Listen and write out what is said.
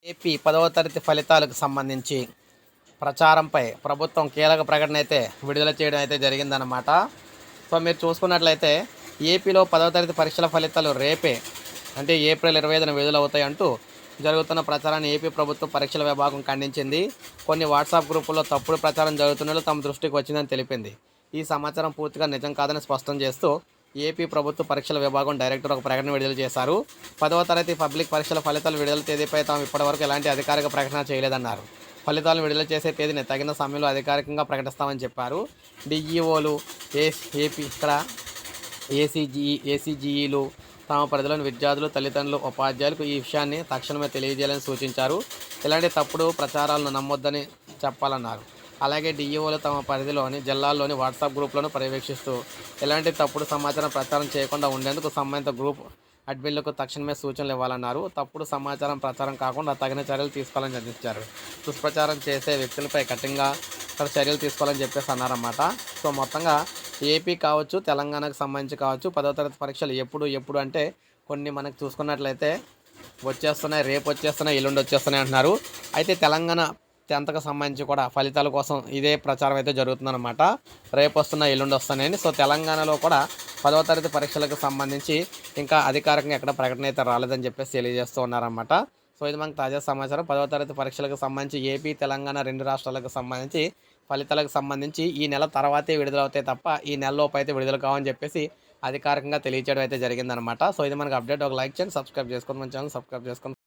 AP 10వ తరగతి ఫలితాలకు సంబంధించి ప్రచారంపై ప్రభుత్వం కీలక ప్రకటన అయితే విడుదల చేయడం అయితే జరిగిందనమాట. సో మీరు చూసుకున్నట్లయితే ఏపీలో 10వ తరగతి పరీక్షల ఫలితాలు రేపే అంటే ఏప్రిల్ 25న విడుదలవుతాయి అంటూ జరుగుతున్న ప్రచారాన్ని ఏపీ ప్రభుత్వ పరీక్షల విభాగం ఖండించింది. కొన్ని వాట్సాప్ గ్రూపుల్లో తప్పుడు ప్రచారం జరుగుతున్నట్లు తమ దృష్టికి వచ్చిందని తెలిపింది. ఈ సమాచారం పూర్తిగా నిజం కాదని స్పష్టం చేస్తూ ఏపీ ప్రభుత్వ పరీక్షల విభాగం డైరెక్టర్ ఒక ప్రకటన విడుదల చేశారు. 10వ తరగతి పబ్లిక్ పరీక్షల ఫలితాల విడుదల తేదీపై తాము ఇప్పటివరకు ఎలాంటి అధికారిక ప్రకటన చేయలేదన్నారు. ఫలితాలను విడుదల చేసే తేదీని తగిన సమయంలో అధికారికంగా ప్రకటిస్తామని చెప్పారు. డిఈఓలు ఏపీ ఇక్కడ ఏసీజీఈలు తమ పరిధిలోని విద్యార్థులు, తల్లిదండ్రులు, ఉపాధ్యాయులకు ఈ విషయాన్ని తక్షణమే తెలియజేయాలని సూచించారు. ఇలాంటి తప్పుడు ప్రచారాలను నమ్మొద్దని చెప్పాలన్నారు. అలాగే డిఈఓలు తమ పరిధిలోని జిల్లాల్లోని వాట్సాప్ గ్రూపులను పర్యవేక్షిస్తూ ఎలాంటి తప్పుడు సమాచారం ప్రచారం చేయకుండా ఉండేందుకు సంబంధిత గ్రూప్ అడ్మిన్లకు తక్షణమే సూచనలు ఇవ్వాలన్నారు. తప్పుడు సమాచారం ప్రచారం కాకుండా తగిన చర్యలు తీసుకోవాలని నిర్ణయించారు. దుష్ప్రచారం చేసే వ్యక్తులపై కఠినంగా చర్యలు తీసుకోవాలని చెప్పేసి అన్నారన్నమాట. సో మొత్తంగా ఏపీ కావచ్చు, తెలంగాణకు సంబంధించి కావచ్చు 10వ తరగతి పరీక్షలు ఎప్పుడు అంటే కొన్ని మనకు చూసుకున్నట్లయితే వచ్చేస్తున్నాయి, రేపు వచ్చేస్తున్నాయి, ఎల్లుండి వచ్చేస్తున్నాయి అంటున్నారు. అయితే తెలంగాణ 10థకు సంబంధించి కూడా ఫలితాల కోసం ఇదే ప్రచారం అయితే జరుగుతుందన్నమాట. రేపు వస్తున్నాయి, ఎల్లుండి వస్తున్నాయని. సో తెలంగాణలో కూడా 10వ తరగతి పరీక్షలకు సంబంధించి ఇంకా అధికారికంగా ఎక్కడ ప్రకటన అయితే రాలేదని చెప్పేసి తెలియజేస్తూ ఉన్నారన్నమాట. సో ఇది మనకు తాజా సమాచారం. 10వ తరగతి పరీక్షలకు సంబంధించి ఏపీ, తెలంగాణ 2 రాష్ట్రాలకు సంబంధించి ఫలితాలకు సంబంధించి ఈ నెల తర్వాతే విడుదలవుతాయి తప్ప ఈ నెలలోపు అయితే విడుదల కావని చెప్పేసి అధికారికంగా తెలియచేయడం అయితే జరిగిందనమాట. సో ఇది మనకు అప్డేట్. ఒక లైక్ చేయండి, సబ్స్క్రైబ్ చేసుకోండి, మన ఛానల్ సబ్స్క్రైబ్ చేసుకోండి.